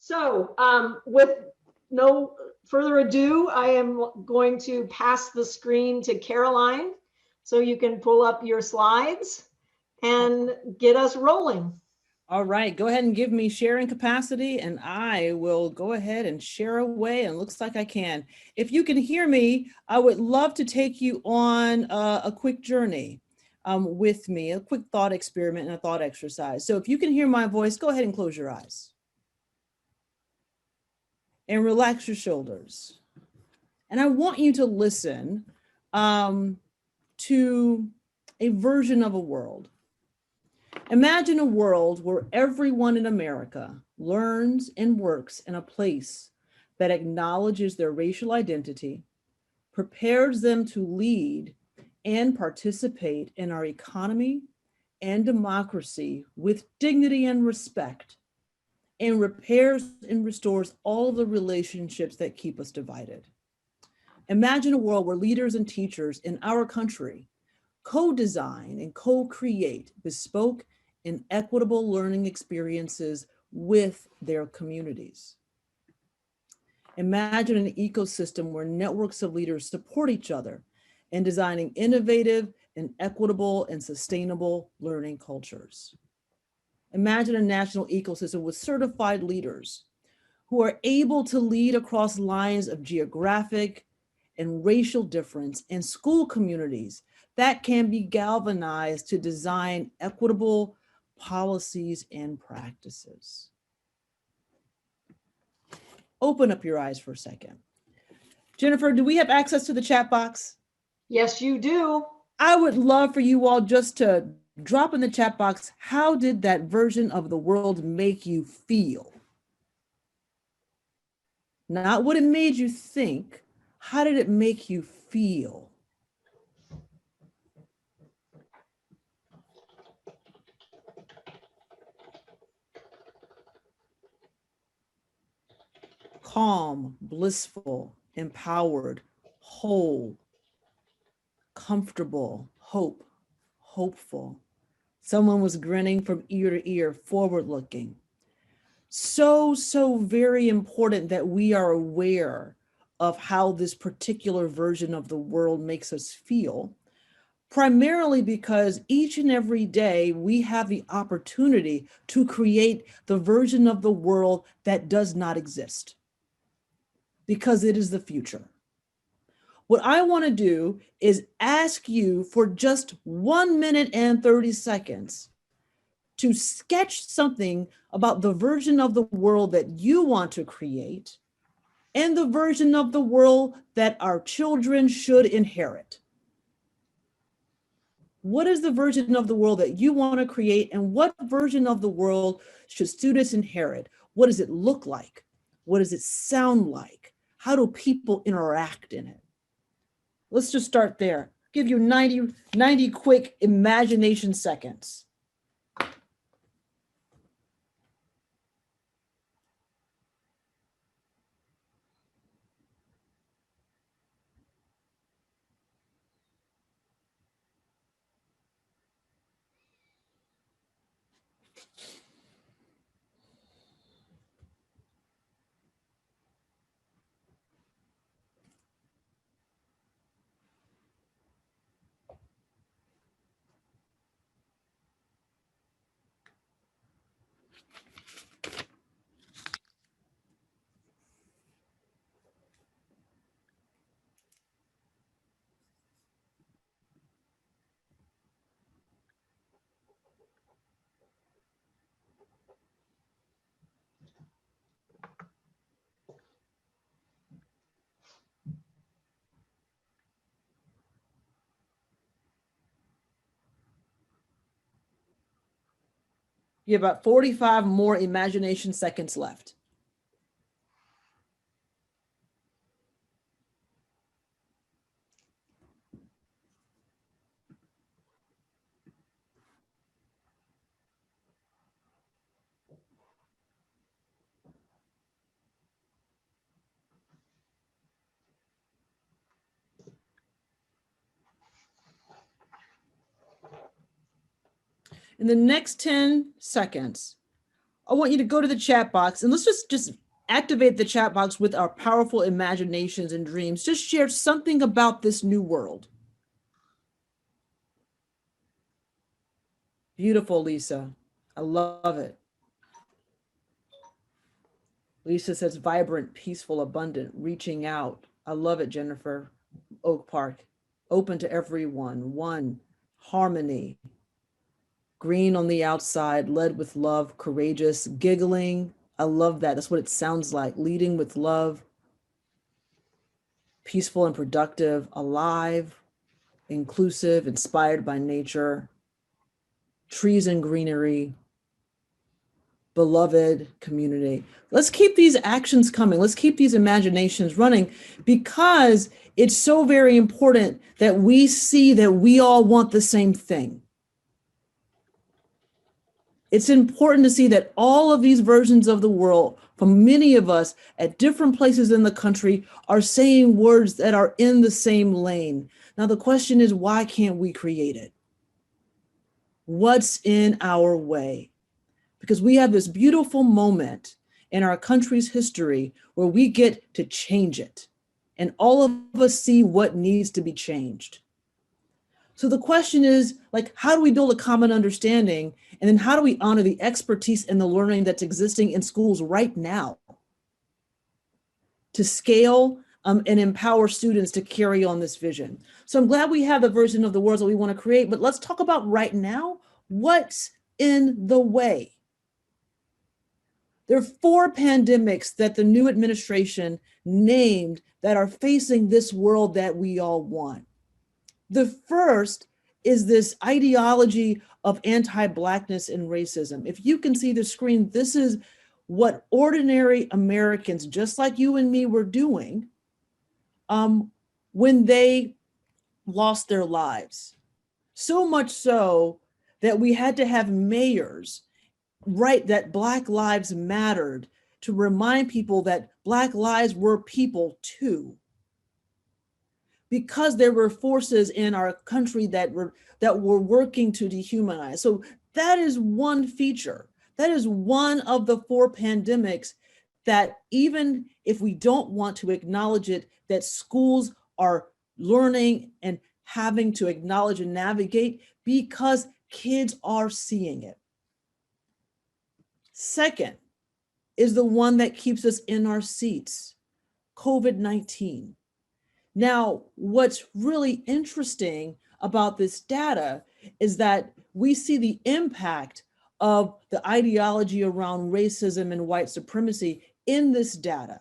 So with no further ado, I am going to pass the screen to Caroline so you can pull up your slides and get us rolling. All right, go ahead and give me sharing capacity and I will go ahead and share away, and looks like I can. If you can hear me, I would love to take you on a quick journey with me, a quick thought experiment and a thought exercise. So if you can hear my voice, go ahead and close your eyes. And relax your shoulders. And I want you to listen to a version of a world. Imagine a world where everyone in America learns and works in a place that acknowledges their racial identity, prepares them to lead and participate in our economy and democracy with dignity and respect, and repairs and restores all the relationships that keep us divided. Imagine a world where leaders and teachers in our country co-design and co-create bespoke and equitable learning experiences with their communities. Imagine an ecosystem where networks of leaders support each other in designing innovative and equitable and sustainable learning cultures. Imagine a national ecosystem with certified leaders who are able to lead across lines of geographic and racial difference in school communities that can be galvanized to design equitable policies and practices. Open up your eyes for a second. Jennifer, do we have access to the chat box? Yes, you do. I would love for you all just to drop in the chat box, how did that version of the world make you feel? Not what it made you think, how did it make you feel? Calm, blissful, empowered, whole, comfortable, hopeful. Someone was grinning from ear to ear, forward looking. So very important that we are aware of how this particular version of the world makes us feel, primarily because each and every day we have the opportunity to create the version of the world that does not exist, because it is the future. What I want to do is ask you for just 1 minute and 30 seconds to sketch something about the version of the world that you want to create and the version of the world that our children should inherit. What is the version of the world that you want to create, and what version of the world should students inherit? What does it look like? What does it sound like? How do people interact in it? Let's just start there. Give you 90 quick imagination seconds. You have about 45 more imagination seconds left. In the next 10 seconds, I want you to go to the chat box and let's just activate the chat box with our powerful imaginations and dreams. Just share something about this new world. Beautiful, Lisa. I love it. Lisa says vibrant, peaceful, abundant, reaching out. I love it, Jennifer. Oak Park, open to everyone, one, harmony. Green on the outside, led with love, courageous, giggling. I love that. That's what it sounds like. Leading with love, peaceful and productive, alive, inclusive, inspired by nature, trees and greenery, beloved community. Let's keep these actions coming. Let's keep these imaginations running, because it's so very important that we see that we all want the same thing. It's important to see that all of these versions of the world, from many of us at different places in the country, are saying words that are in the same lane. Now, the question is, why can't we create it? What's in our way? Because we have this beautiful moment in our country's history where we get to change it. And all of us see what needs to be changed. So the question is, like, how do we build a common understanding? And then how do we honor the expertise and the learning that's existing in schools right now to scale and empower students to carry on this vision? So I'm glad we have the version of the world that we want to create, but let's talk about right now, what's in the way? There are 4 pandemics that the new administration named that are facing this world that we all want. The first is this ideology of anti-Blackness and racism. If you can see the screen, this is what ordinary Americans, just like you and me, were doing when they lost their lives. So much so that we had to have mayors write that Black lives mattered to remind people that Black lives were people too. Because there were forces in our country that were working to dehumanize. So that is one feature. That is one of the 4 pandemics that, even if we don't want to acknowledge it, that schools are learning and having to acknowledge and navigate because kids are seeing it. Second is the one that keeps us in our seats, COVID-19. Now, what's really interesting about this data is that we see the impact of the ideology around racism and white supremacy in this data.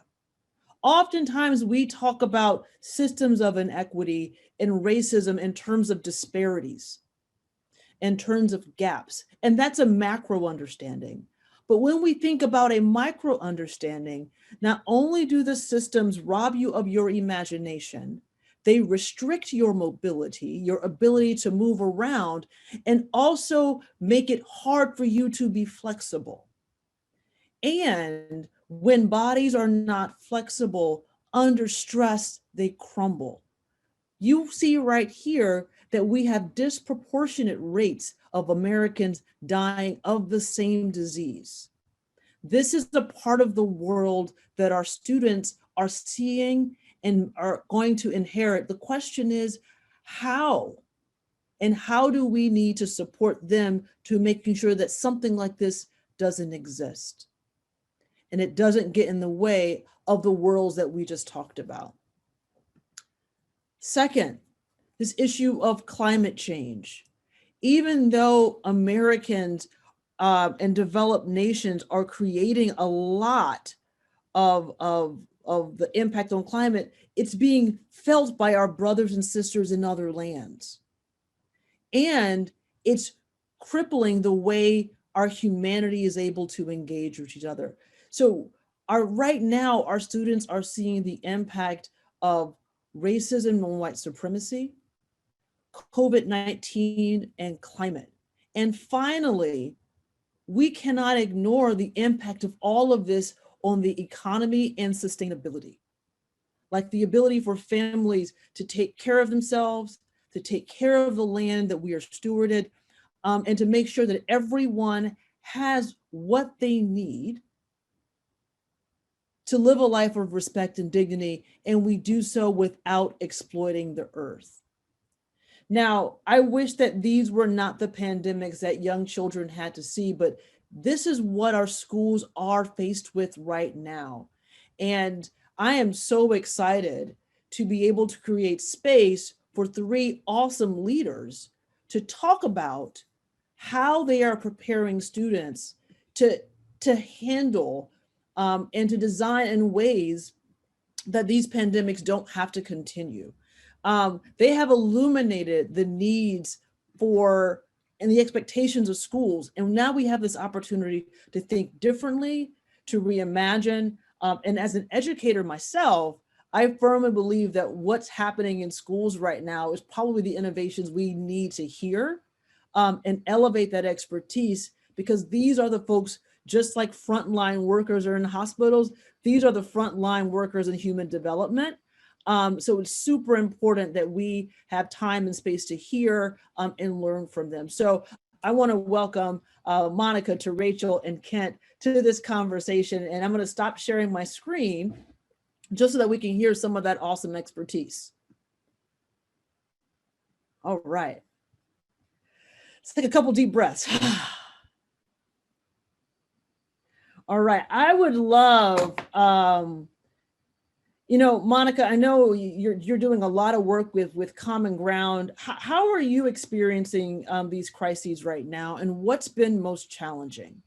Oftentimes, we talk about systems of inequity and racism in terms of disparities, in terms of gaps, and that's a macro understanding. But when we think about a micro understanding, not only do the systems rob you of your imagination, they restrict your mobility, your ability to move around, and also make it hard for you to be flexible. And when bodies are not flexible, under stress, they crumble. You see right here that we have disproportionate rates of Americans dying of the same disease. This is the part of the world that our students are seeing and are going to inherit. The question is, how? And how do we need to support them to making sure that something like this doesn't exist? And it doesn't get in the way of the worlds that we just talked about. Second, this issue of climate change. Even though Americans and developed nations are creating a lot of the impact on climate, it's being felt by our brothers and sisters in other lands. And it's crippling the way our humanity is able to engage with each other. So right now, our students are seeing the impact of racism and white supremacy, COVID-19, and climate. And finally, we cannot ignore the impact of all of this on the economy and sustainability. Like the ability for families to take care of themselves, to take care of the land that we are stewarded, and to make sure that everyone has what they need to live a life of respect and dignity, and we do so without exploiting the earth. Now, I wish that these were not the pandemics that young children had to see, but this is what our schools are faced with right now. And I am so excited to be able to create space for three awesome leaders to talk about how they are preparing students to handle and to design in ways that these pandemics don't have to continue. They have illuminated the needs for and the expectations of schools. And now we have this opportunity to think differently, to reimagine. And as an educator myself, I firmly believe that what's happening in schools right now is probably the innovations we need to hear and elevate that expertise, because these are the folks, just like frontline workers are in hospitals, these are the frontline workers in human development. So it's super important that we have time and space to hear and learn from them. So I want to welcome Monica, to Rachel, and Kent to this conversation. And I'm going to stop sharing my screen just so that we can hear some of that awesome expertise. All right. Let's take a couple deep breaths. All right. I would love, Monica, I know you're doing a lot of work with Common Ground. How are you experiencing these crises right now, and what's been most challenging?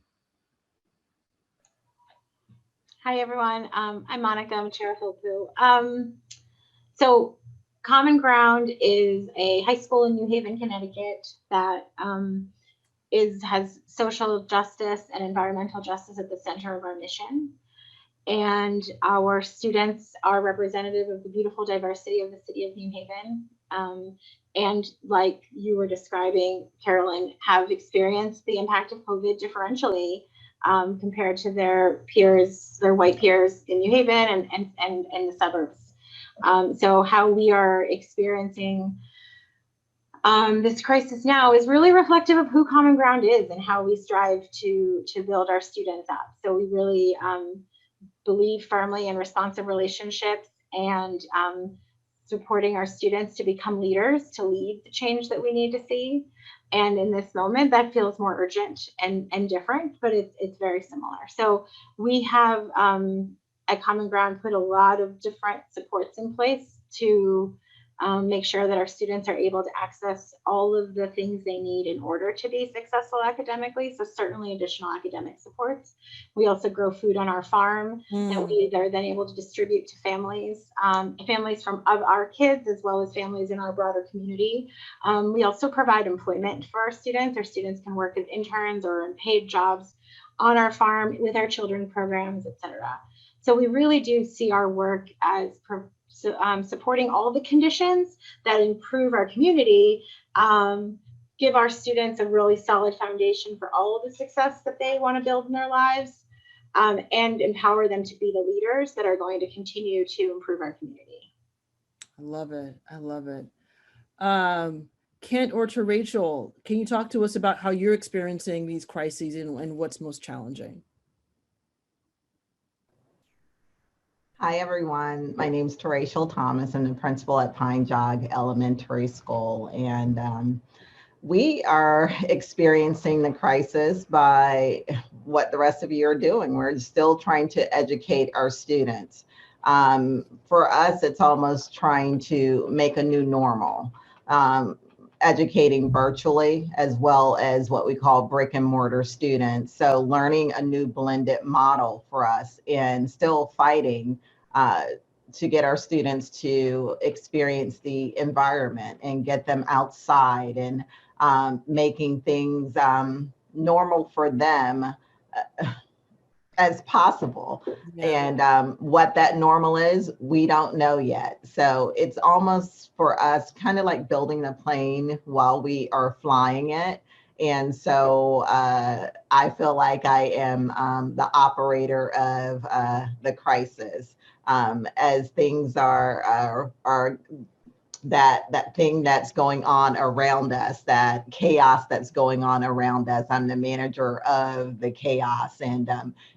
Hi, everyone. I'm Monica. I'm Chair of Hillpoo. So Common Ground is a high school in New Haven, Connecticut that has social justice and environmental justice at the center of our mission. And our students are representative of the beautiful diversity of the city of New Haven. And like you were describing, Carolyn, have experienced the impact of COVID differentially compared to their peers, their white peers in New Haven and the suburbs. So how we are experiencing this crisis now is really reflective of who Common Ground is and how we strive to build our students up. So we really believe firmly in responsive relationships and supporting our students to become leaders, to lead the change that we need to see. And in this moment, that feels more urgent and different, but it's very similar. So we have at Common Ground put a lot of different supports in place to make sure that our students are able to access all of the things they need in order to be successful academically. So certainly additional academic supports. We also grow food on our farm that we are then able to distribute to families, families of our kids, as well as families in our broader community. We also provide employment for our students. Our students can work as interns or in paid jobs on our farm with our children programs, et cetera. So we really do see our work as supporting all the conditions that improve our community, give our students a really solid foundation for all of the success that they want to build in their lives, and empower them to be the leaders that are going to continue to improve our community. I love it. I love it. Kent or to Rachel, can you talk to us about how you're experiencing these crises and what's most challenging? Hi, everyone. My name is Rachel Thomas. I'm the principal at Pine Jog Elementary School. And we are experiencing the crisis by what the rest of you are doing. We're still trying to educate our students. For us, it's almost trying to make a new normal, educating virtually, as well as what we call brick and mortar students. So learning a new blended model for us and still fighting to get our students to experience the environment and get them outside and making things normal for them as possible. Yeah. And what that normal is, we don't know yet. So it's almost for us kind of like building the plane while we are flying it. And so I feel like I am the operator of the crisis as things are that thing that's going on around us, that chaos that's going on around us. I'm the manager of the chaos, and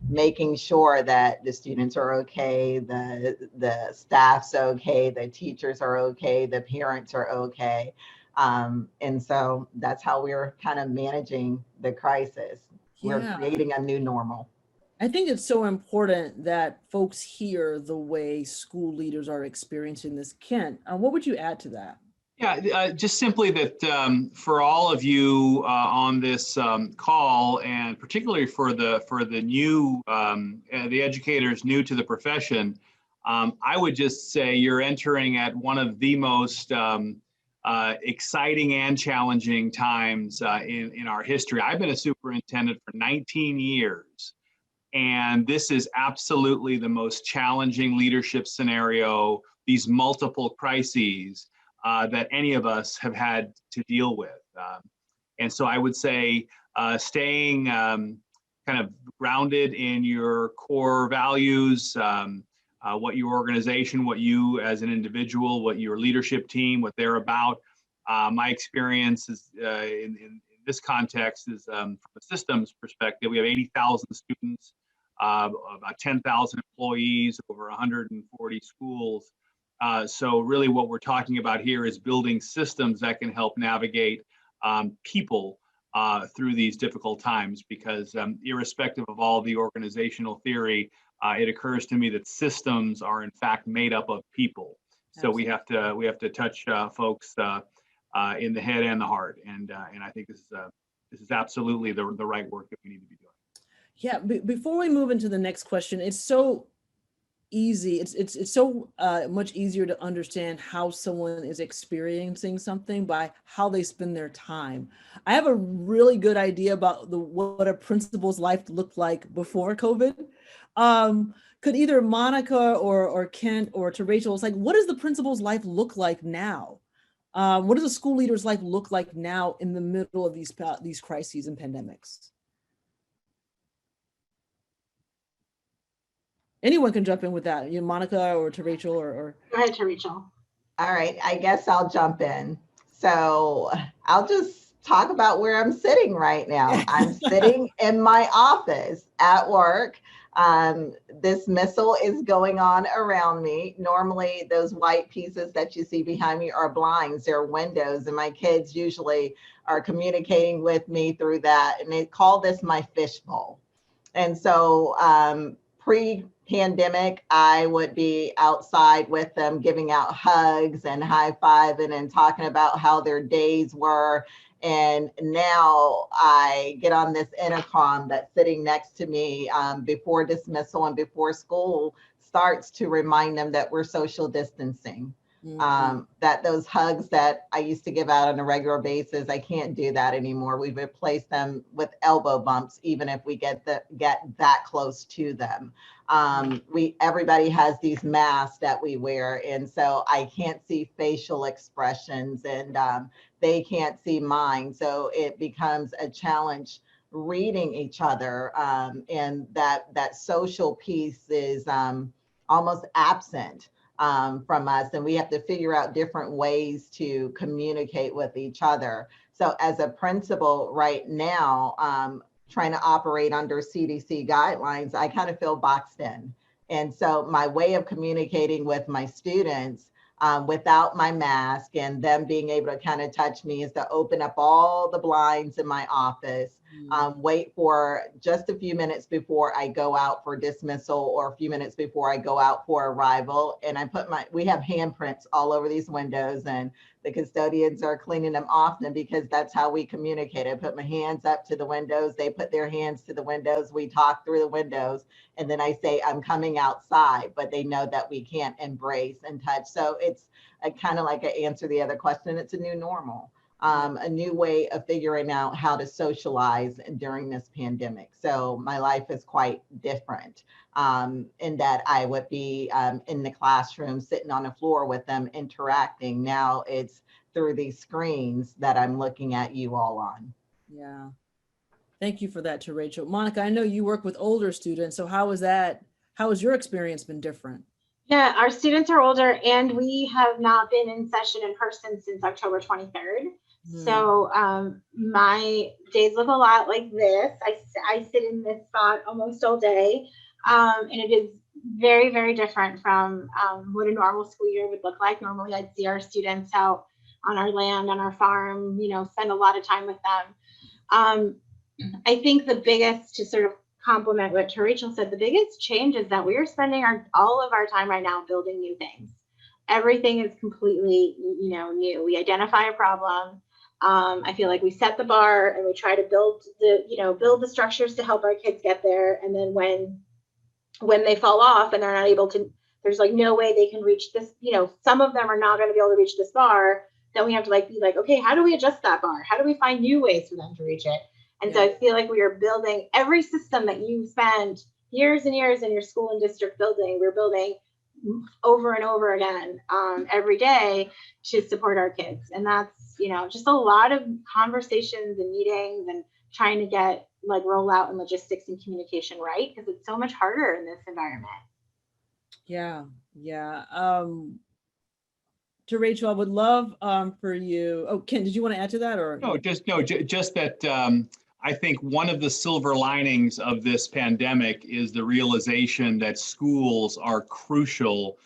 making sure that the students are okay, the staff's okay, the teachers are okay, the parents are okay. And so that's how we're kind of managing the crisis. We're Yeah. creating a new normal. I think it's so important that folks hear the way school leaders are experiencing this. Kent, what would you add to that? Yeah, just simply that for all of you on this call, and particularly for the new the educators new to the profession, I would just say you're entering at one of the most exciting and challenging times in our history. I've been a superintendent for 19 years. And this is absolutely the most challenging leadership scenario, these multiple crises that any of us have had to deal with. And so I would say staying kind of grounded in your core values, what your organization, what you as an individual, what your leadership team, what they're about. My experience is in this context is from a systems perspective, we have 80,000 students, about 10,000 employees, over 140 schools. So really what we're talking about here is building systems that can help navigate people through these difficult times, because irrespective of all the organizational theory, it occurs to me that systems are in fact made up of people. So we have to touch folks in the head and the heart, and I think this is absolutely the right work that we need to be doing. Yeah, before we move into the next question, it's so easy. It's so much easier to understand how someone is experiencing something by how they spend their time. I have a really good idea about what a principal's life looked like before COVID. Could either Monica or Kent or to Rachel, it's like, what does the principal's life look like now? What does a school leader's life look like now in the middle of these crises and pandemics? Anyone can jump in with that, Monica or to Rachel or. Go ahead, to Rachel. All right, I guess I'll jump in. So I'll just talk about where I'm sitting right now. I'm sitting in my office at work. This missile is going on around me. Normally, those white pieces that you see behind me are blinds, they're windows, and my kids usually are communicating with me through that. And they call this my fishbowl. And so pre-pandemic, I would be outside with them, giving out hugs and high-fiving and talking about how their days were. And now I get on this intercom that's sitting next to me before dismissal and before school starts to remind them that we're social distancing. That those hugs that I used to give out on a regular basis, I can't do that anymore. We've replaced them with elbow bumps, even if we get that close to them. Everybody has these masks that we wear, and so I can't see facial expressions, and they can't see mine. So it becomes a challenge reading each other, and that social piece is almost absent from us, and we have to figure out different ways to communicate with each other. So as a principal right now, trying to operate under CDC guidelines, I kind of feel boxed in. And so my way of communicating with my students without my mask and them being able to kind of touch me is to open up all the blinds in my office, wait for just a few minutes before I go out for dismissal or a few minutes before I go out for arrival. And we have handprints all over these windows, and the custodians are cleaning them often because that's how we communicate. I put my hands up to the windows, they put their hands to the windows, we talk through the windows, and then I say, I'm coming outside, but they know that we can't embrace and touch. So it's kind of like I answer the other question, it's a new normal. A new way of figuring out how to socialize during this pandemic. So my life is quite different in that I would be in the classroom, sitting on the floor with them, interacting. Now it's through these screens that I'm looking at you all on. Yeah. Thank you for that, to Rachel. Monica, I know you work with older students. So how has your experience been different? Yeah, our students are older, and we have not been in session in person since October 23rd. So my days look a lot like this. I sit in this spot almost all day, and it is very, very different from what a normal school year would look like. Normally, I'd see our students out on our land, on our farm, spend a lot of time with them. I think the biggest, to sort of complement what Rachel said, the biggest change is that we are spending all of our time right now building new things. Everything is completely, new. We identify a problem. I feel like we set the bar and we try to build the structures to help our kids get there. And then when they fall off and they're not able to, there's like no way they can reach this, some of them are not going to be able to reach this bar. Then we have to be like, okay, how do we adjust that bar? How do we find new ways for them to reach it? And so I feel like we are building every system that you spend years and years in your school and district building. We're building over and over again every day to support our kids. And that's, just a lot of conversations and meetings and trying to get rollout and logistics and communication right, because it's so much harder in this environment. Yeah. To Rachel, I would love for you. Oh, Ken, did you want to add to that or? No, just that I think one of the silver linings of this pandemic is the realization that schools are crucial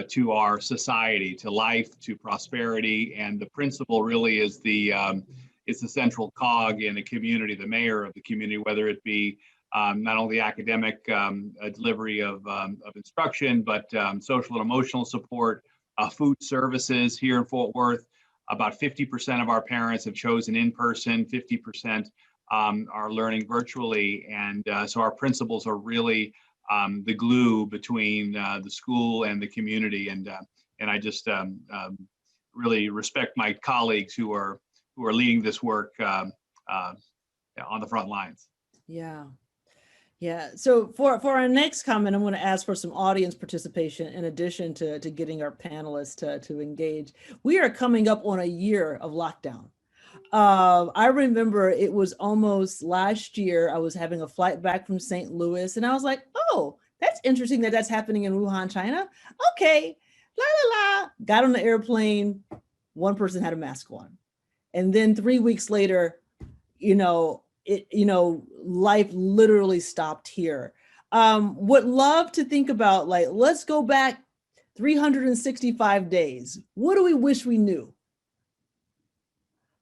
to our society, to life, to prosperity, and the principal really is the central cog in a community, the mayor of the community, whether it be not only academic delivery of instruction, but social and emotional support, food services here in Fort Worth. About 50% of our parents have chosen in person, 50% are learning virtually. And so our principals are really the glue between the school and the community. And I just really respect my colleagues who are leading this work on the front lines. Yeah. So for our next comment, I'm going to ask for some audience participation in addition to getting our panelists to engage. We are coming up on a year of lockdown. I remember it was almost last year, I was having a flight back from St. Louis and I was like, oh, that's interesting that that's happening in Wuhan, China. Okay, got on the airplane, one person had a mask on. And then 3 weeks later, life literally stopped here. Would love to think about let's go back 365 days. What do we wish we knew?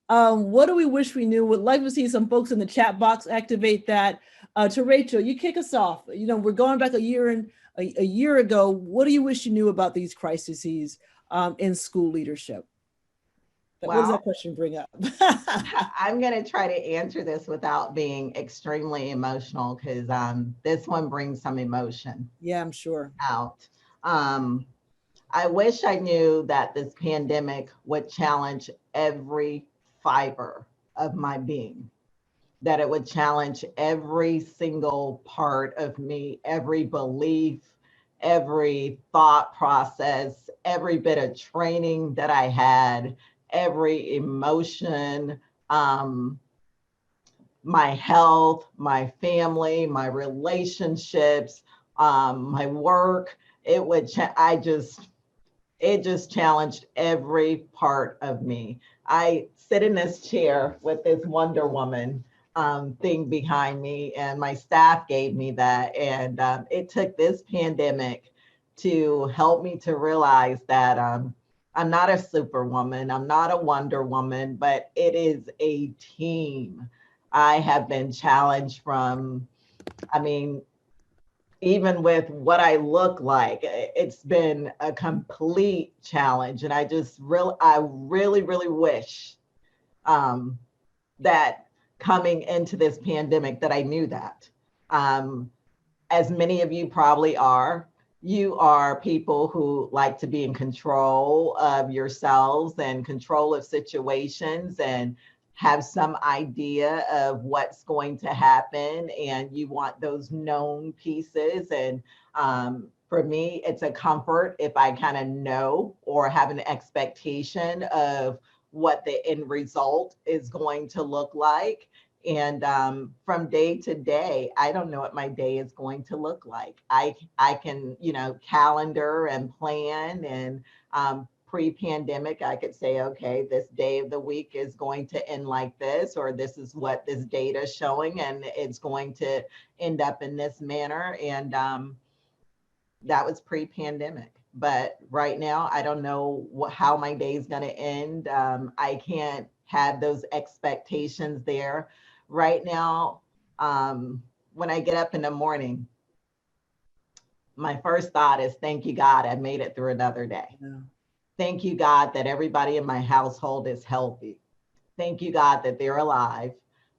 What do we wish we knew? Would like to see some folks in the chat box activate that. To Rachel, you kick us off. We're going back a year ago. What do you wish you knew about these crises in school leadership? What does that question bring up? I'm going to try to answer this without being extremely emotional because this one brings some emotion. Yeah, I'm sure. Out. I wish I knew that this pandemic would challenge every fiber of my being, that it would challenge every single part of me, every belief, every thought process, every bit of training that I had, every emotion, my health, my family, my relationships, my work. It just challenged every part of me. I sit in this chair with this Wonder Woman thing behind me, and my staff gave me that. And it took this pandemic to help me to realize that I'm not a superwoman, I'm not a Wonder Woman, but it is a team. I have been challenged from, even with what I look like, it's been a complete challenge. And I really, really wish that coming into this pandemic that I knew that. As many of you probably are, you are people who like to be in control of yourselves and control of situations and have some idea of what's going to happen, and you want those known pieces. And for me, it's a comfort if I kind of know or have an expectation of what the end result is going to look like. And from day to day, I don't know what my day is going to look like. I can, calendar and plan, and pre-pandemic, I could say, okay, this day of the week is going to end like this, or this is what this data is showing, and it's going to end up in this manner. And that was pre-pandemic. But right now, I don't know how my day is going to end. I can't have those expectations there. Right now, when I get up in the morning, my first thought is, thank you, God, I made it through another day. Yeah. Thank you, God, that everybody in my household is healthy. Thank you, God, that they're alive.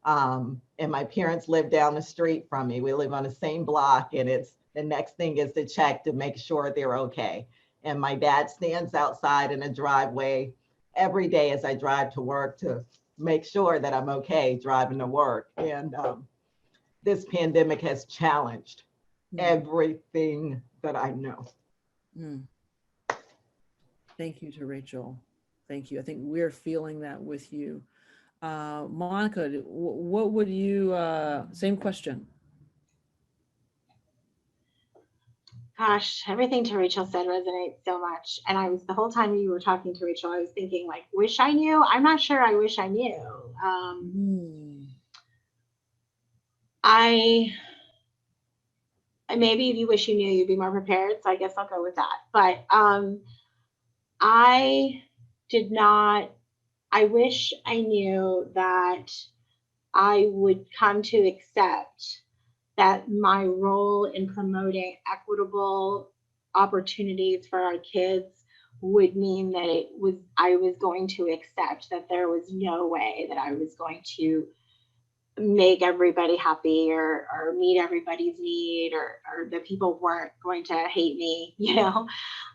And my parents live down the street from me. We live on the same block, and it's the next thing is to check to make sure they're okay. And my dad stands outside in a driveway every day as I drive to work to make sure that I'm okay driving to work. And this pandemic has challenged everything that I know. Thank you to Rachel. Thank you. I think we're feeling that with you. Monica, what would you, same question. Gosh, everything to Rachel said resonates so much. And the whole time you were talking to Rachel, I was thinking, like, wish I knew. I'm not sure I wish I knew. Maybe if you wish you knew, you'd be more prepared. So I guess I'll go with that. But I wish I knew that I would come to accept that my role in promoting equitable opportunities for our kids would mean that I was going to accept that there was no way that I was going to make everybody happy or meet everybody's need, or that people weren't going to hate me,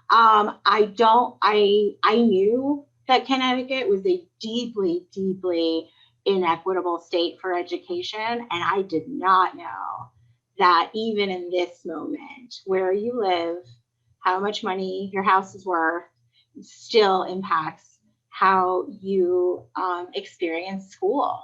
I knew that Connecticut was a deeply, deeply inequitable state for education. And I did not know that even in this moment, where you live, how much money your house is worth, still impacts how you experience school.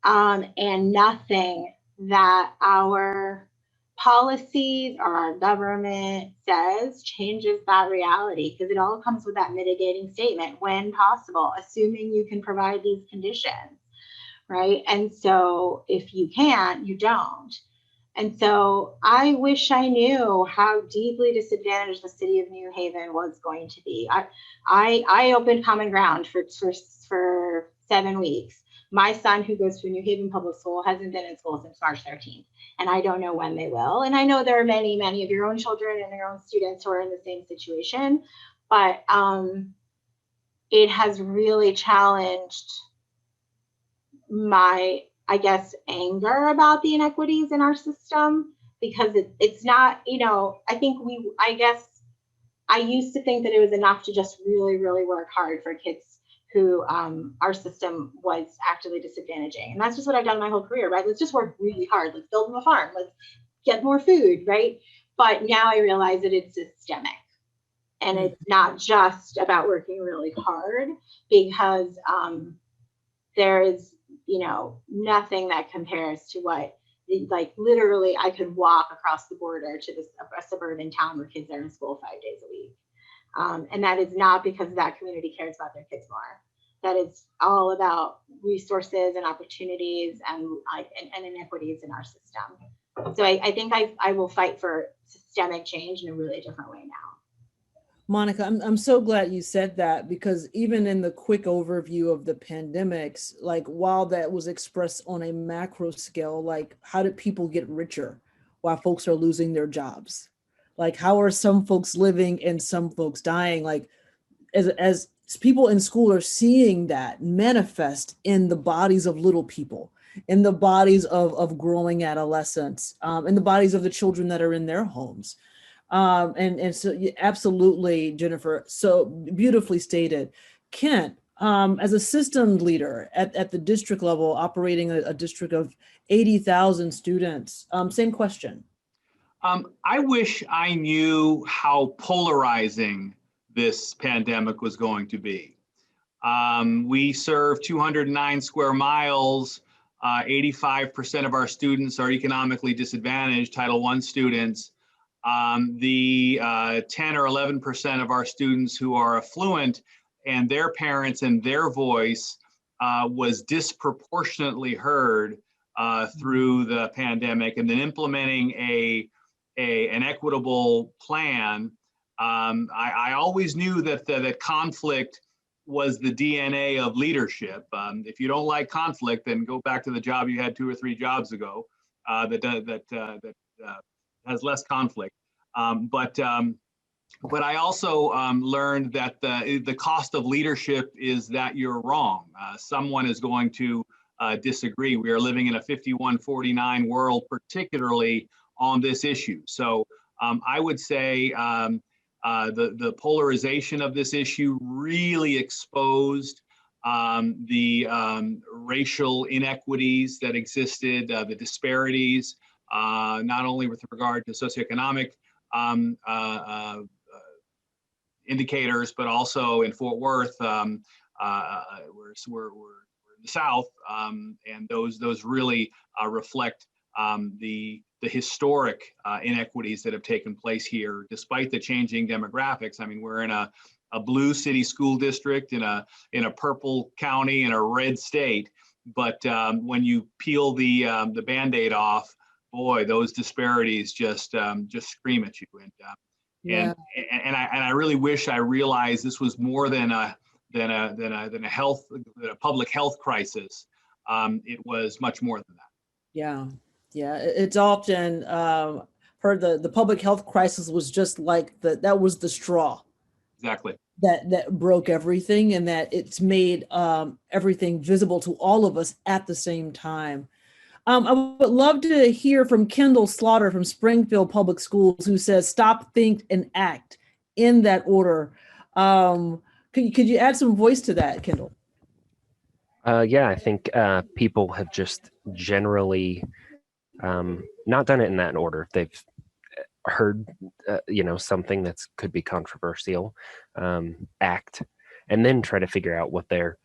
And nothing that our policies or our government says changes that reality, because it all comes with that mitigating statement, when possible, assuming you can provide these conditions, right? And so if you can't, you don't. And so I wish I knew how deeply disadvantaged the city of New Haven was going to be. I opened Common Ground for 7 weeks. My son, who goes to a New Haven public school, hasn't been in school since March 13th, and I don't know when they will. And I know there are many, many of your own children and your own students who are in the same situation, but it has really challenged my, I guess, anger about the inequities in our system, because it's not, I used to think that it was enough to just really, really work hard for kids who our system was actively disadvantaging. And that's just what I've done my whole career, right? Let's just work really hard. Let's build them a farm. Let's get more food, right? But now I realize that it's systemic. And it's not just about working really hard, because there is, nothing that compares to what, like, literally I could walk across the border to a suburban town where kids are in school 5 days a week. And that is not because that community cares about their kids more. That is all about resources and opportunities and inequities in our system. So I think I will fight for systemic change in a really different way now. Monica, I'm so glad you said that, because even in the quick overview of the pandemics, like, while that was expressed on a macro scale, like, how did people get richer while folks are losing their jobs? Like, how are some folks living and some folks dying? Like, as people in school are seeing that manifest in the bodies of little people, in the bodies of growing adolescents, in the bodies of the children that are in their homes. And so absolutely, Jennifer, so beautifully stated. Kent, as a systems leader at the district level, operating a district of 80,000 students, same question. I wish I knew how polarizing this pandemic was going to be. We serve 209 square miles. 85% of our students are economically disadvantaged, Title I students. The 10 or 11% of our students who are affluent, and their parents and their voice was disproportionately heard through the pandemic, and then implementing an equitable plan. I always knew that that conflict was the DNA of leadership. If you don't like conflict, then go back to the job you had 2 or 3 jobs ago that has less conflict. But I also learned that the cost of leadership is that you're wrong. Someone is going to disagree. We are living in a 51-49 world, particularly on this issue. So I would say the polarization of this issue really exposed the racial inequities that existed, the disparities, not only with regard to socioeconomic indicators, but also in Fort Worth, we're in the South, and those really reflect the historic inequities that have taken place here, despite the changing demographics. I mean, we're in a blue city school district, in a purple county, in a red state, but when you peel the Band-Aid off, boy, those disparities just scream at you. And I really wish I realized this was more than a public health crisis. It was much more than that. Yeah. It's often heard the public health crisis was just like that was the straw. Exactly. That broke everything, and that it's made everything visible to all of us at the same time. I would love to hear from Kendall Slaughter from Springfield Public Schools, who says, "Stop, think, and act," in that order. Could you add some voice to that, Kendall? Yeah, I think people have just generally not done it in that order. They've heard, something that could be controversial, act, and then try to figure out what their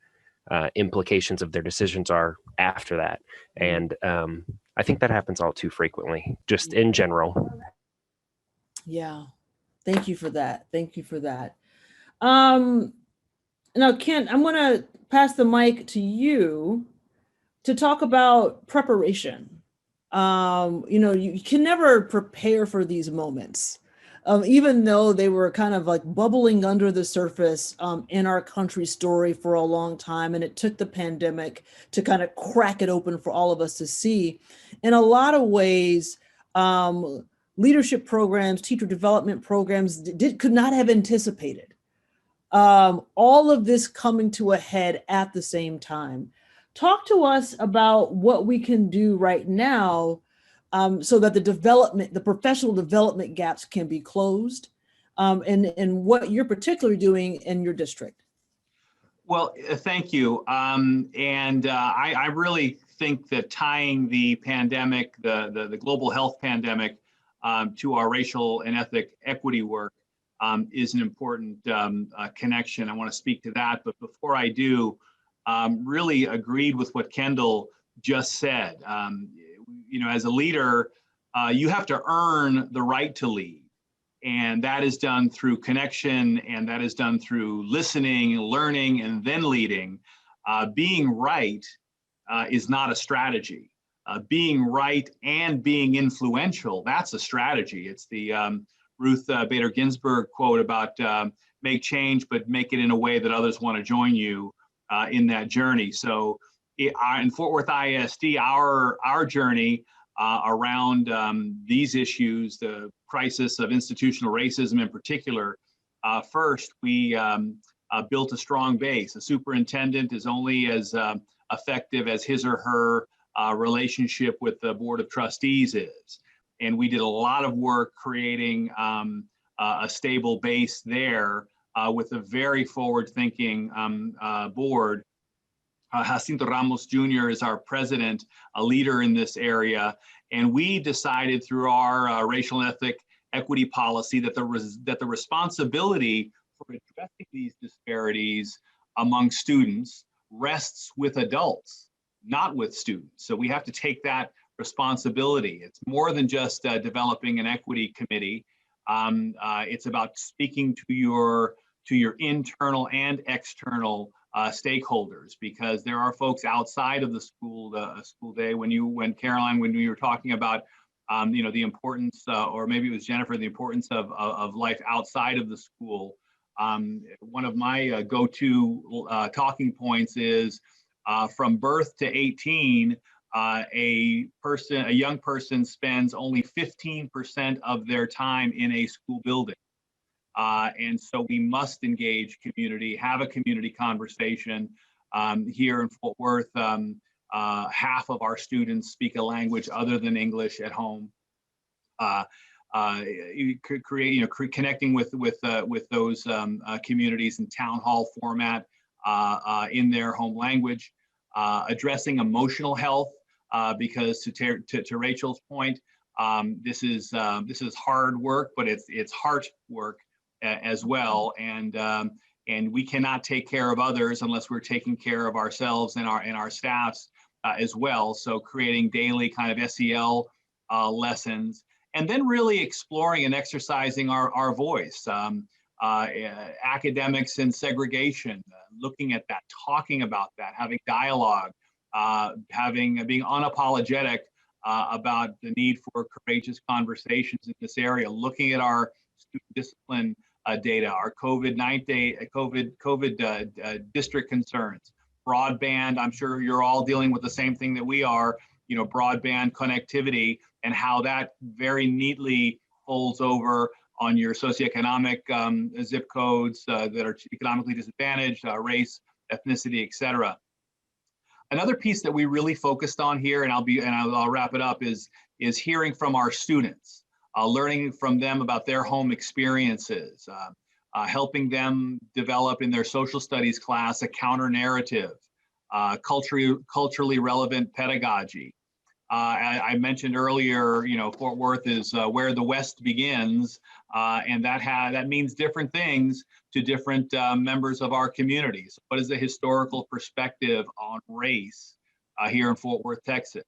implications of their decisions are after that. And I think that happens all too frequently, just in general. Yeah, thank you for that. Now, Ken, I'm going to pass the mic to you to talk about preparation. You can never prepare for these moments, even though they were kind of like bubbling under the surface in our country's story for a long time. And it took the pandemic to kind of crack it open for all of us to see. In a lot of ways, leadership programs, teacher development programs could not have anticipated all of this coming to a head at the same time. Talk to us about what we can do right now so that the professional development gaps can be closed, and what you're particularly doing in your district. Well, thank you. I really think that tying the pandemic, the global health pandemic, to our racial and ethnic equity work is an important connection. I want to speak to that, but before I do, really agreed with what Kendall just said. As a leader, you have to earn the right to lead. And that is done through connection, and that is done through listening, learning, and then leading. Being right is not a strategy. Being right and being influential, that's a strategy. It's the Ruth Bader Ginsburg quote about make change, but make it in a way that others want to join you in that journey. So in Fort Worth ISD, our journey around these issues, the crisis of institutional racism in particular, first, we built a strong base. A superintendent is only as effective as his or her relationship with the Board of Trustees is. And we did a lot of work creating a stable base there with a very forward-thinking board. Jacinto Ramos Jr. is our president, a leader in this area. And we decided through our racial and ethnic equity policy that the responsibility for addressing these disparities among students rests with adults, not with students. So we have to take that responsibility. It's more than just developing an equity committee. It's about speaking to your internal and external stakeholders, because there are folks outside of the school day. When Caroline, when you were talking about the importance, or maybe it was Jennifer, the importance of life outside of the school. One of my go-to talking points is from birth to 18, a young person spends only 15% of their time in a school building. And so we must engage community, have a community conversation. Here in Fort Worth, half of our students speak a language other than English at home. You could create, connecting with those communities in town hall format in their home language, addressing emotional health, because to Rachel's point, this is hard work, but it's heart work as well, and we cannot take care of others unless we're taking care of ourselves and our staffs as well. So creating daily kind of SEL lessons, and then really exploring and exercising our voice. Academics and segregation, looking at that, talking about that, having dialogue, being unapologetic about the need for courageous conversations in this area, looking at our student discipline data, our COVID district concerns, broadband. I'm sure you're all dealing with the same thing that we are, broadband connectivity, and how that very neatly folds over on your socioeconomic zip codes that are economically disadvantaged, race, ethnicity, etc. Another piece that we really focused on here, and I'll wrap it up, is hearing from our students, learning from them about their home experiences, helping them develop in their social studies class a counter narrative, culturally relevant pedagogy. I mentioned earlier, Fort Worth is where the West begins, and that means different things to different members of our communities. What is the historical perspective on race here in Fort Worth, Texas?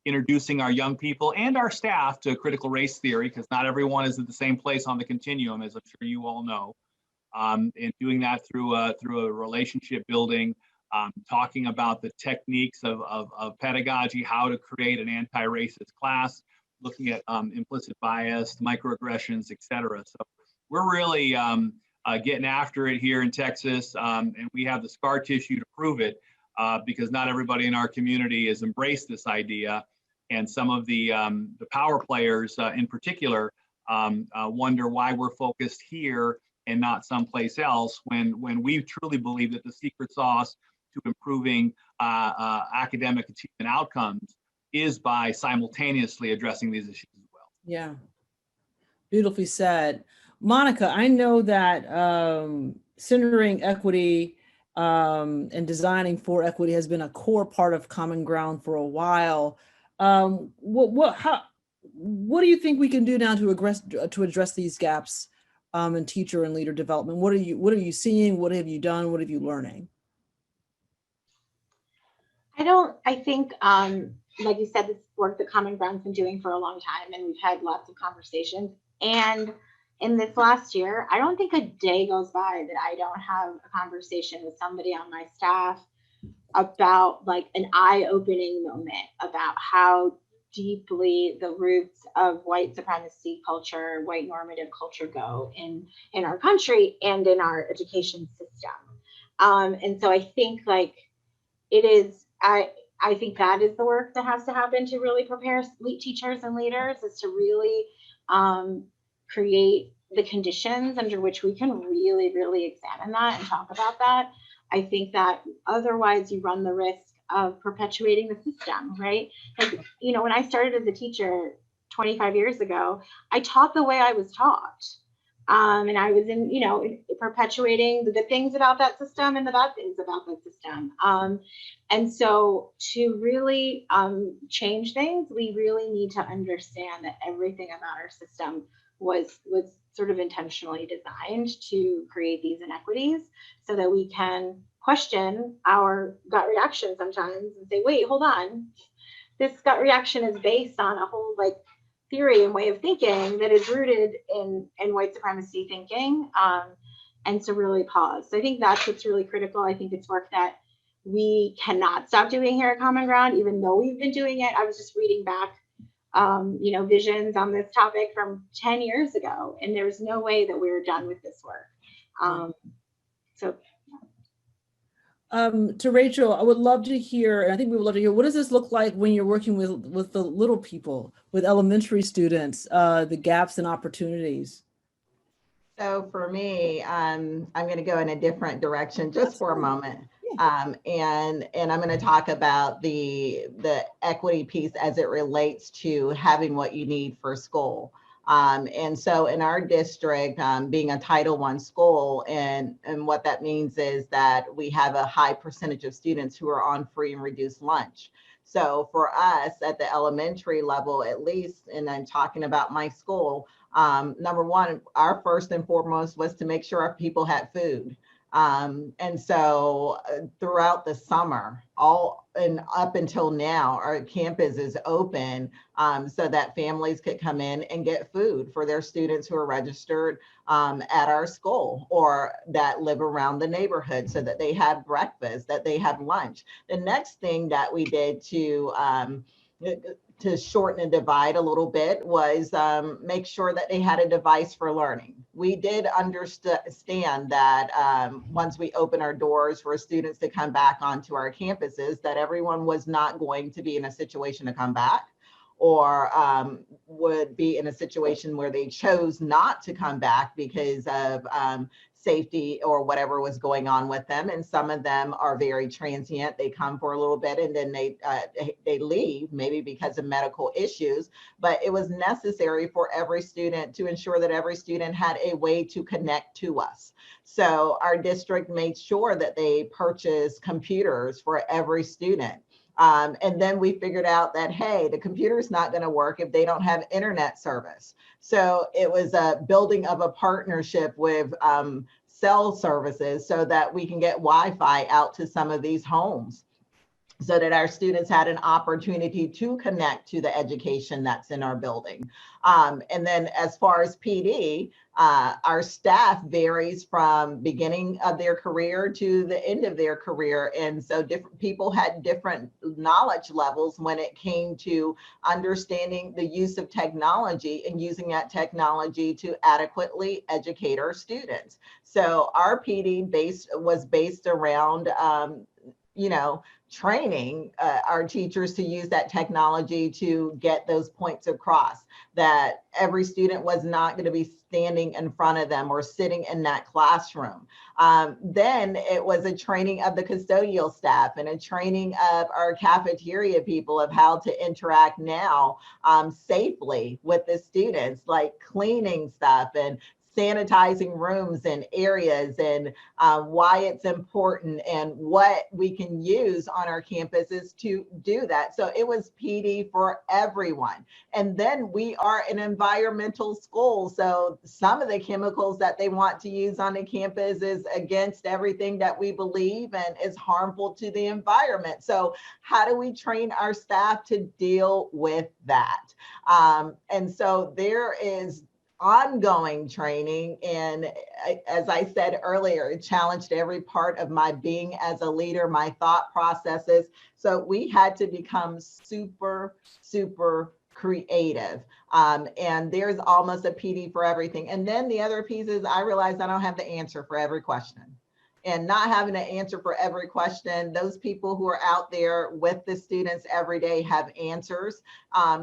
Introducing our young people and our staff to critical race theory, because not everyone is at the same place on the continuum, as I'm sure you all know. And doing that through a relationship building, talking about the techniques of pedagogy, how to create an anti-racist class, looking at implicit bias, microaggressions, etc. So we're really getting after it here in Texas, and we have the scar tissue to prove it, because not everybody in our community has embraced this idea, and some of the power players in particular wonder why we're focused here and not someplace else, when we truly believe that the secret sauce to improving academic achievement outcomes is by simultaneously addressing these issues as well. Yeah, beautifully said. Monica, I know that centering equity and designing for equity has been a core part of Common Ground for a while. What do you think we can do now to address these gaps in teacher and leader development? What are you seeing? What have you done? What have you learning? I think, like you said, this work that Common Ground's been doing for a long time, and we've had lots of conversations. And in this last year, I don't think a day goes by that I don't have a conversation with somebody on my staff about like an eye-opening moment about how deeply the roots of white supremacy culture, white normative culture go in our country and in our education system. And so I think like it is, I think that is the work that has to happen to really prepare teachers and leaders, is to really create the conditions under which we can really, really examine that and talk about that. I think that otherwise you run the risk of perpetuating the system, right? Like, when I started as a teacher 25 years ago, I taught the way I was taught. And I was perpetuating the good things about that system and the bad things about the system. And so to really change things, we really need to understand that everything about our system was sort of intentionally designed to create these inequities so that we can question our gut reaction sometimes and say, wait, hold on. This gut reaction is based on a whole like theory and way of thinking that is rooted in white supremacy thinking. And to really pause. So I think that's what's really critical. I think it's work that we cannot stop doing here at Common Ground, even though we've been doing it. I was just reading back, visions on this topic from 10 years ago, and there's no way that we're done with this work. To Rachel, I would love to hear, and I think we would love to hear, what does this look like when you're working with the little people, with elementary students, the gaps and opportunities? So for me, I'm going to go in a different direction just for a moment. And I'm going to talk about the equity piece as it relates to having what you need for school. And so in our district, being a Title I school, and what that means is that we have a high percentage of students who are on free and reduced lunch. So for us at the elementary level, at least, and I'm talking about my school, number one, our first and foremost was to make sure our people had food. And so throughout the summer, up until now, our campus is open so that families could come in and get food for their students who are registered at our school or that live around the neighborhood, so that they have breakfast, that they have lunch. The next thing that we did to shorten the divide a little bit was make sure that they had a device for learning. We did understand that once we open our doors for students to come back onto our campuses, that everyone was not going to be in a situation to come back, or would be in a situation where they chose not to come back because of safety or whatever was going on with them. And some of them are very transient. They come for a little bit and then they leave, maybe because of medical issues. But it was necessary for every student to ensure that every student had a way to connect to us. So our district made sure that they purchased computers for every student. And then we figured out that, hey, the computer is not going to work if they don't have internet service. So it was a building of a partnership with cell services so that we can get Wi-Fi out to some of these homes, so that our students had an opportunity to connect to the education that's in our building. And then as far as PD, our staff varies from beginning of their career to the end of their career. And so different people had different knowledge levels when it came to understanding the use of technology and using that technology to adequately educate our students. So our PD was based around, training our teachers to use that technology to get those points across, that every student was not going to be standing in front of them or sitting in that classroom. Then it was a training of the custodial staff and a training of our cafeteria people of how to interact now safely with the students, like cleaning stuff and sanitizing rooms and areas, and why it's important and what we can use on our campuses to do that. So it was PD for everyone. And then we are an environmental school. So some of the chemicals that they want to use on the campus is against everything that we believe and is harmful to the environment. So how do we train our staff to deal with that? And so there is ongoing training. And as I said earlier, it challenged every part of my being as a leader, my thought processes. So we had to become super, super creative. And there's almost a PD for everything. And then the other piece is I realized I don't have the answer for every question. And not having an answer for every question, those people who are out there with the students every day have answers.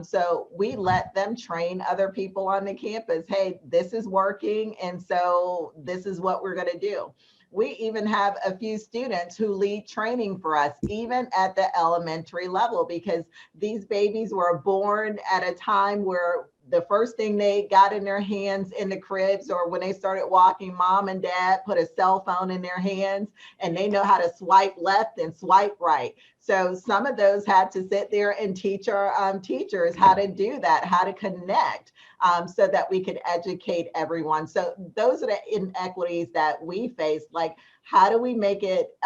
So we let them train other people on the campus. Hey, this is working. And so this is what we're going to do. We even have a few students who lead training for us, even at the elementary level, because these babies were born at a time where the first thing they got in their hands in the cribs, or when they started walking, mom and dad put a cell phone in their hands and they know how to swipe left and swipe right. So some of those had to sit there and teach our teachers how to do that, how to connect, so that we could educate everyone. So those are the inequities that we face. Like, how do we make it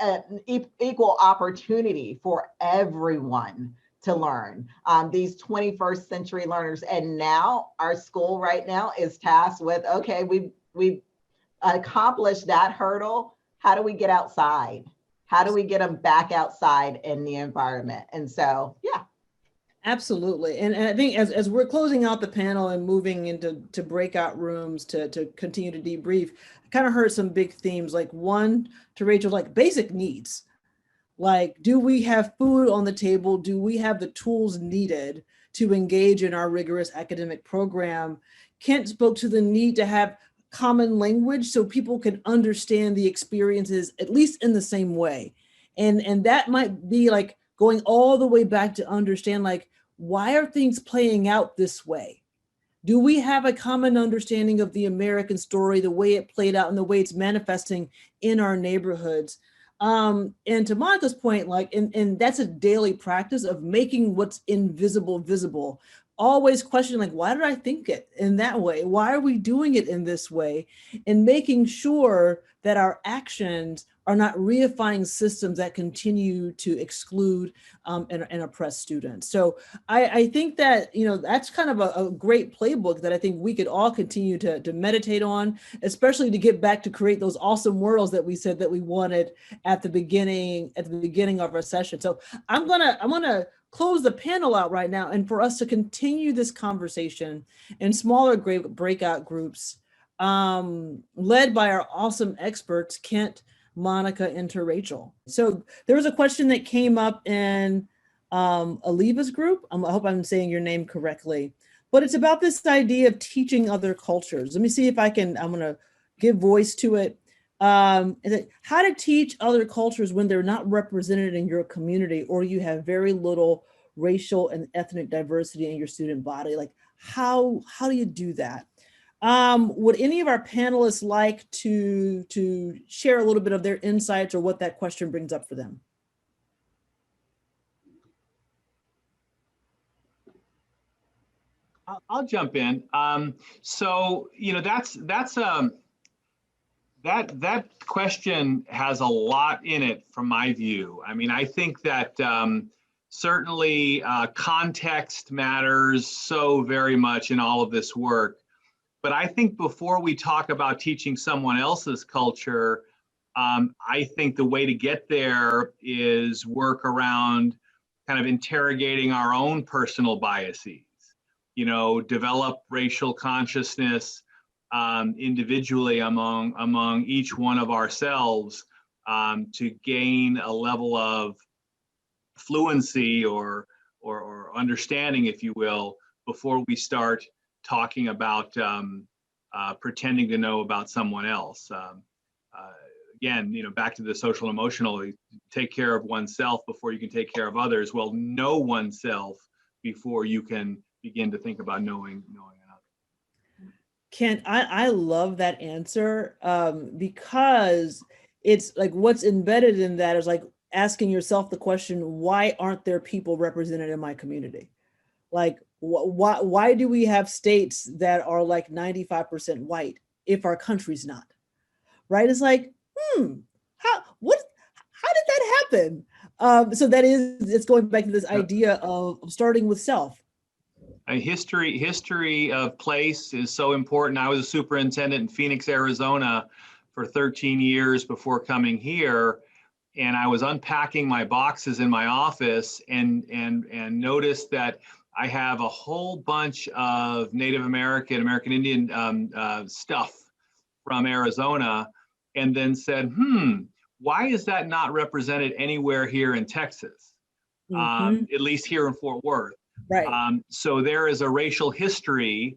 an equal opportunity for everyone to learn, these 21st century learners? And now our school right now is tasked with, okay, we've accomplished that hurdle. How do we get outside? How do we get them back outside in the environment? And so, yeah. Absolutely. And I think as we're closing out the panel and moving into breakout rooms to continue to debrief, I kind of heard some big themes, like one, to Rachel, like basic needs. Like, do we have food on the table? Do we have the tools needed to engage in our rigorous academic program? Kent spoke to the need to have common language so people can understand the experiences, at least in the same way. And that might be like going all the way back to understand, like, why are things playing out this way? Do we have a common understanding of the American story, the way it played out and the way it's manifesting in our neighborhoods? And to Monica's point, like, and that's a daily practice of making what's invisible visible. Always question, like, why did I think it in that way? Why are we doing it in this way? And making sure that our actions are not reifying systems that continue to exclude and oppress students. So I think that, you know, that's kind of a great playbook that I think we could all continue to meditate on, especially to get back to create those awesome worlds that we said that we wanted at the beginning of our session. So I'm gonna close the panel out right now, and for us to continue this conversation in smaller breakout groups, led by our awesome experts, Kent, Monica, and to Rachel. So there was a question that came up in Aliva's group. I hope I'm saying your name correctly, but it's about this idea of teaching other cultures. Let me see if I'm gonna give voice to it. Is it how to teach other cultures when they're not represented in your community, or you have very little racial and ethnic diversity in your student body? Like, how do you do that? Would any of our panelists like to share a little bit of their insights or what that question brings up for them? I'll jump in. So, you know, that question has a lot in it from my view. I mean, I think that certainly context matters so very much in all of this work. But I think before we talk about teaching someone else's culture, I think the way to get there is work around kind of interrogating our own personal biases, you know, develop racial consciousness individually among each one of ourselves to gain a level of fluency or understanding, if you will, before we start talking about pretending to know about someone else. Again, you know, back to the social emotional, take care of oneself before you can take care of others. Well, know oneself before you can begin to think about knowing another. Kent, I love that answer because it's like what's embedded in that is like asking yourself the question, why aren't there people represented in my community? Like, why do we have states that are like 95% white if our country's not? Right? It's like, how did that happen? So it's going back to this idea of starting with self. A history of place is so important. I was a superintendent in Phoenix, Arizona for 13 years before coming here. And I was unpacking my boxes in my office and noticed that I have a whole bunch of Native American Indian stuff from Arizona, and then said, why is that not represented anywhere here in Texas? At least here in Fort Worth. Right. So there is a racial history,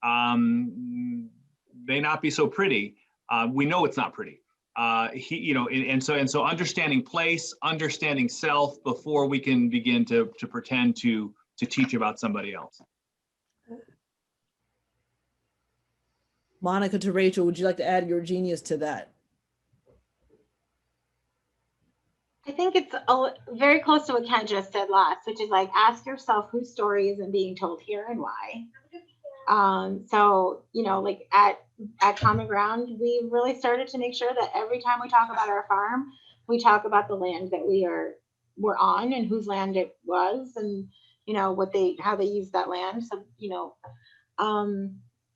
may not be so pretty. We know it's not pretty. So understanding place, understanding self before we can begin to pretend to teach about somebody else. Monica to Rachel, would you like to add your genius to that? I think it's very close to what Ken just said last, which is like, ask yourself whose story isn't being told here and why. So, you know, like at Common Ground, we really started to make sure that every time we talk about our farm, we talk about the land that we're on and whose land it was, and, you know, how they use that land. So, you know,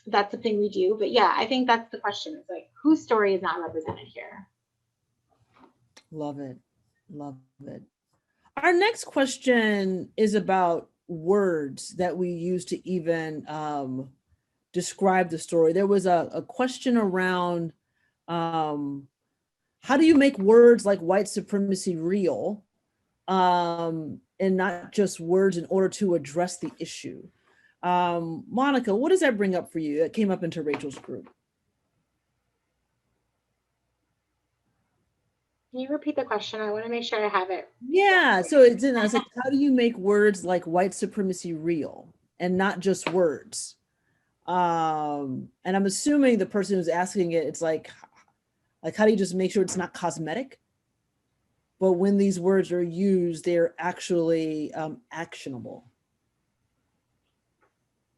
that's the thing we do. But yeah, I think that's the question. It's like, whose story is not represented here? Love it. Love it. Our next question is about words that we use to even describe the story. There was a question around how do you make words like white supremacy real, and not just words in order to address the issue? Monica, what does that bring up for you? That came up into Rachel's group. Can you repeat the question? I want to make sure I have it. Yeah, so it's in, I was like, how do you make words like white supremacy real and not just words? And I'm assuming the person who's asking it, it's like how do you just make sure it's not cosmetic? But when these words are used, they're actually actionable.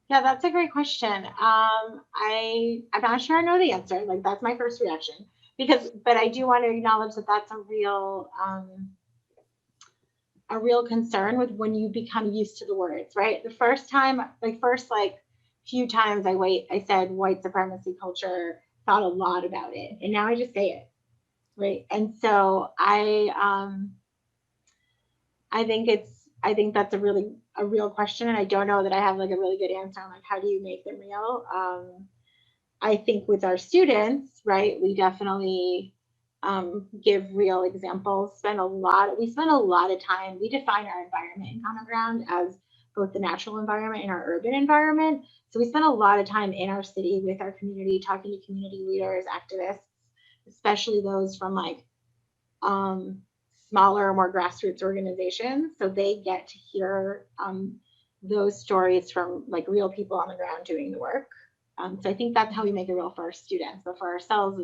Yeah, that's a great question. I'm not sure I know the answer. Like, that's my first reaction. But I do want to acknowledge that that's a real concern with when you become used to the words, right? The first few times I said white supremacy culture, thought a lot about it, and now I just say it, right? And so I think that's a real question, and I don't know that I have like a really good answer on like how do you make them real. I think with our students, right, we definitely give real examples. We spend a lot of time. We define our environment in Common Ground as both the natural environment and our urban environment. So we spend a lot of time in our city with our community, talking to community leaders, activists, especially those from like smaller, more grassroots organizations. So they get to hear those stories from like real people on the ground doing the work. So I think that's how we make it real for our students. But for ourselves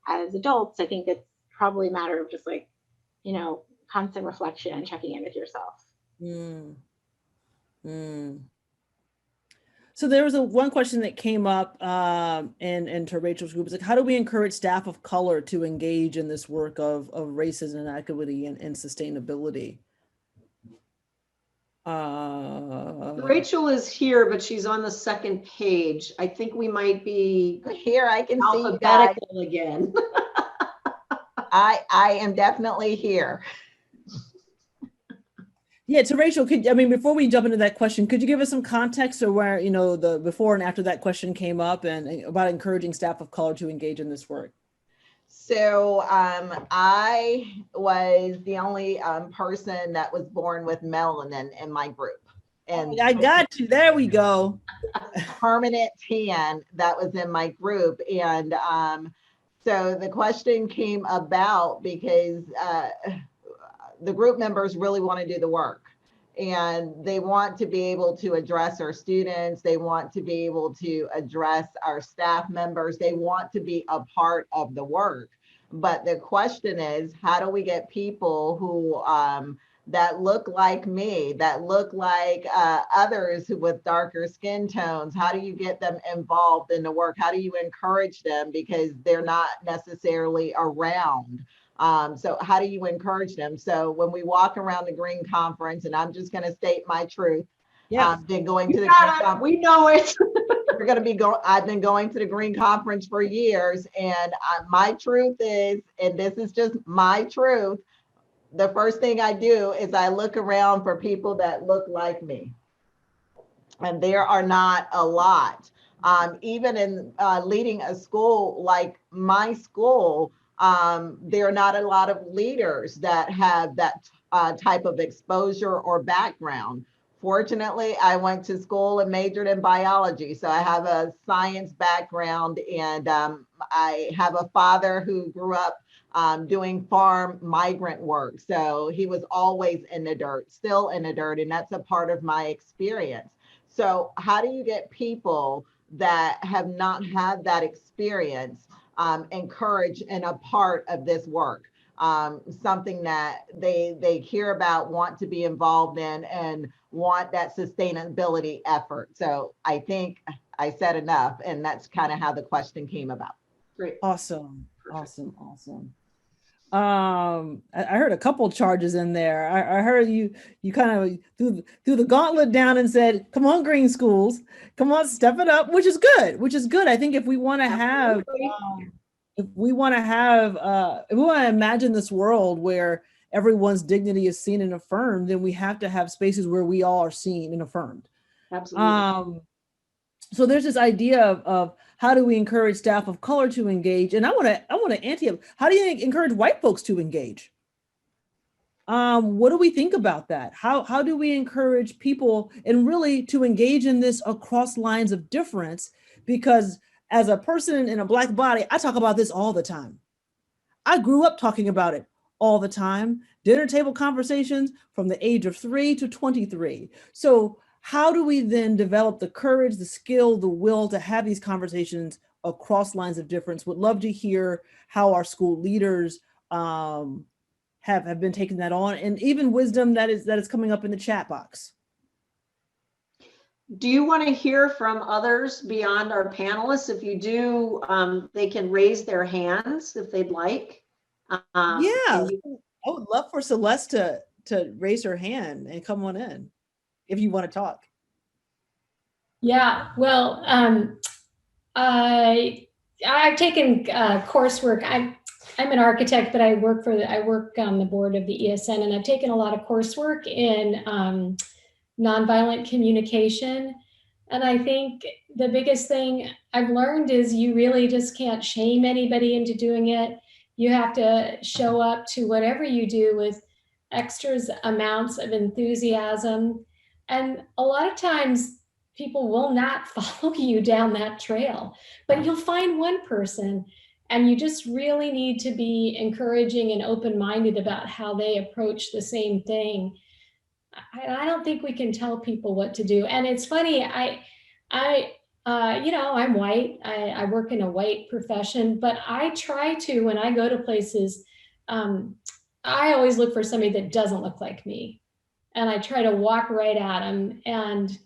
as adults, I think it's probably a matter of just like, you know, constant reflection and checking in with yourself. So there was one question that came up into Rachel's group. It's like, how do we encourage staff of color to engage in this work of racism and equity and sustainability? Rachel is here, but she's on the second page. I think we might be here. I can see you guys. Alphabetical again. I am definitely here. Yeah, so Rachel, before we jump into that question, could you give us some context of where, you know, the before and after that question came up and about encouraging staff of color to engage in this work? So I was the only person that was born with melanin in my group. And I got you. There we go. Permanent tan that was in my group. And so the question came about because the group members really want to do the work, and they want to be able to address our students. They want to be able to address our staff members. They want to be a part of the work. But the question is, how do we get people who that look like me, that look like others with darker skin tones? How do you get them involved in the work? How do you encourage them, because they're not necessarily around? So how do you encourage them? So when we walk around the Green Conference, and I'm just going to state my truth, been going to the Green Conference. We know it. We're going to be I've been going to the Green Conference for years, and my truth is, and this is just my truth, the first thing I do is I look around for people that look like me, and there are not a lot. Even in leading a school like my school, there are not a lot of leaders that have that type of exposure or background. Fortunately, I went to school and majored in biology, so I have a science background, and I have a father who grew up doing farm migrant work. So he was always in the dirt, still in the dirt, and that's a part of my experience. So how do you get people that have not had that experience encouraged and a part of this work. Something that they hear about, want to be involved in, and want that sustainability effort. So I think I said enough, and that's kind of how the question came about. Great. Awesome. Awesome. I heard a couple charges in there. I heard you kind of threw the gauntlet down and said, come on, green schools, come on, step it up, which is good. I think if we want to have, if we want to imagine this world where everyone's dignity is seen and affirmed, then we have to have spaces where we all are seen and affirmed. Absolutely. So there's this idea of how do we encourage staff of color to engage? And I want to how do you encourage white folks to engage? What do we think about that? How do we encourage people and really to engage in this across lines of difference? Because as a person in a Black body, I talk about this all the time. I grew up talking about it all the time. Dinner table conversations from the age of 3 to 23. So how do we then develop the courage, the skill, the will to have these conversations across lines of difference? Would love to hear how our school leaders have been taking that on, and even wisdom that is coming up in the chat box. Do you want to hear from others beyond our panelists? If you do, they can raise their hands if they'd like. Yeah, I would love for Celeste to raise her hand and come on in if you want to talk. Yeah, well, I've taken coursework. I'm an architect, but I work on the board of the ESN, and I've taken a lot of coursework in nonviolent communication. And I think the biggest thing I've learned is you really just can't shame anybody into doing it. You have to show up to whatever you do with extra amounts of enthusiasm. And a lot of times people will not follow you down that trail, but you'll find one person, and you just really need to be encouraging and open-minded about how they approach the same thing. I don't think we can tell people what to do. And it's funny, I'm white. I work in a white profession, but I try to, when I go to places, I always look for somebody that doesn't look like me. And I try to walk right at them and,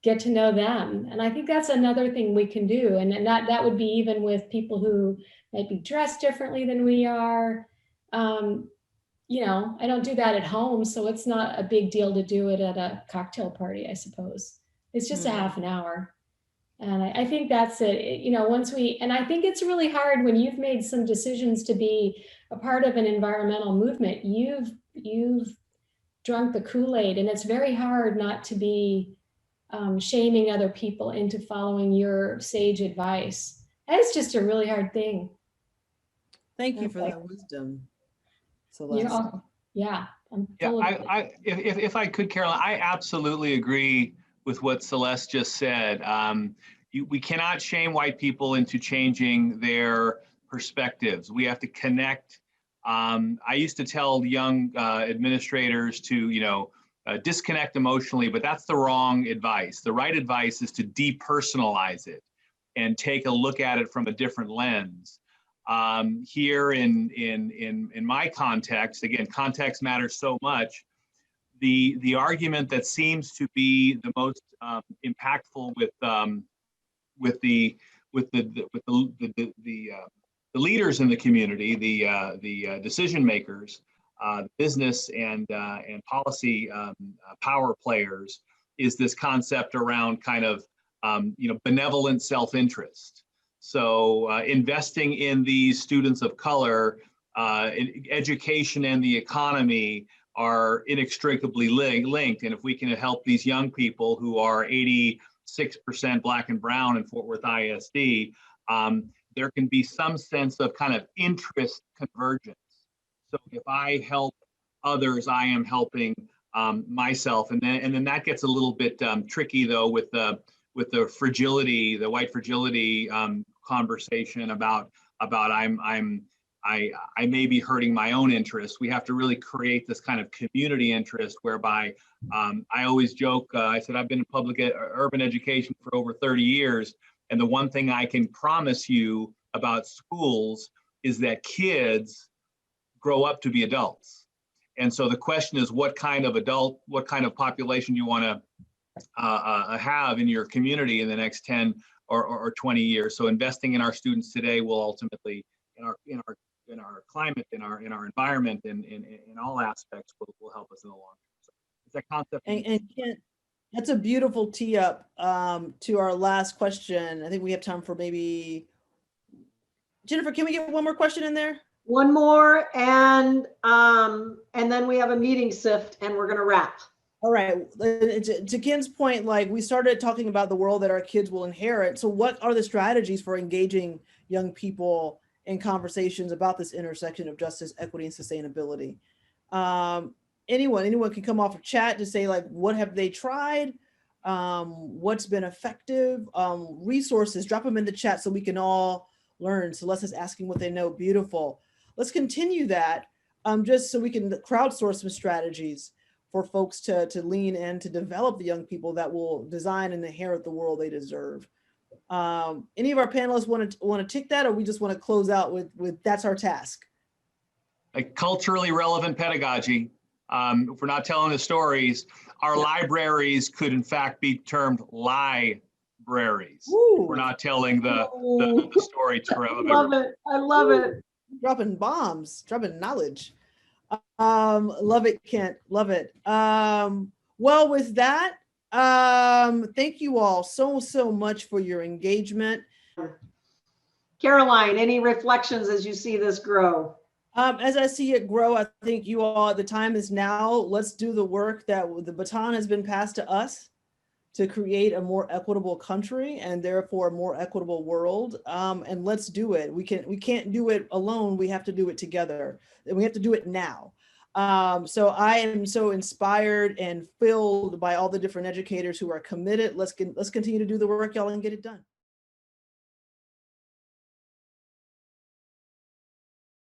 get to know them. And I think that's another thing we can do. And that would be even with people who might be dressed differently than we are. I don't do that at home, so it's not a big deal to do it at a cocktail party, I suppose. It's just a half an hour. And I think that's it. And I think it's really hard when you've made some decisions to be a part of an environmental movement. You've drunk the Kool-Aid, and it's very hard not to be shaming other people into following your sage advice. It's just a really hard thing. Thank you for that wisdom, Celeste. If I could, Carolyn, I absolutely agree with what Celeste just said. We cannot shame white people into changing their perspectives. We have to connect. I used to tell young administrators to, disconnect emotionally, but that's the wrong advice. The right advice is to depersonalize it and take a look at it from a different lens. Here in my context, again, context matters so much. The argument that seems to be the most impactful with the leaders in the community, the decision makers, business and policy power players, is this concept around kind of benevolent self-interest. So investing in these students of color, education and the economy are inextricably linked. And if we can help these young people who are 86% Black and brown in Fort Worth ISD, there can be some sense of kind of interest convergence. So if I help others, I am helping myself. And then that gets a little bit tricky though with the fragility, the white fragility conversation about I'm I may be hurting my own interests. We have to really create this kind of community interest whereby I always joke, I said, I've been in urban education for over 30 years. And the one thing I can promise you about schools is that kids grow up to be adults. And so the question is, what kind of adult, what kind of population you want to have in your community in the next 10 or 20 years. So investing in our students today will ultimately, in our climate, in our environment, in all aspects, will help us in the long term. So it's that concept. And Kent, that's a beautiful tee up to our last question. I think we have time for maybe, Jennifer, can we get one more question in there? One more, and then we have a meeting sift, and we're going to wrap. All right. To Ken's point, like we started talking about the world that our kids will inherit. So what are the strategies for engaging young people in conversations about this intersection of justice, equity, and sustainability? Anyone can come off of chat to say, like, what have they tried? What's been effective? Resources, drop them in the chat so we can all learn. Celeste's asking what they know. Beautiful. Let's continue that just so we can crowdsource some strategies for folks to lean in to develop the young people that will design and inherit the world they deserve. Any of our panelists want to tick that, or we just want to close out with that's our task? A culturally relevant pedagogy. If we're not telling the stories, our libraries could in fact be termed libraries. We're not telling the story to I love it. Dropping bombs, dropping knowledge. Love it, Kent. Love it. Well, with that, thank you all so much for your engagement. Caroline, any reflections as you see this grow? As I see it grow, I think you all, the time is now. Let's do the work that the baton has been passed to us to create a more equitable country and therefore a more equitable world. And let's do it. We can't do it alone. We have to do it together, and we have to do it now. So I am so inspired and filled by all the different educators who are committed. Let's continue to do the work, y'all, and get it done.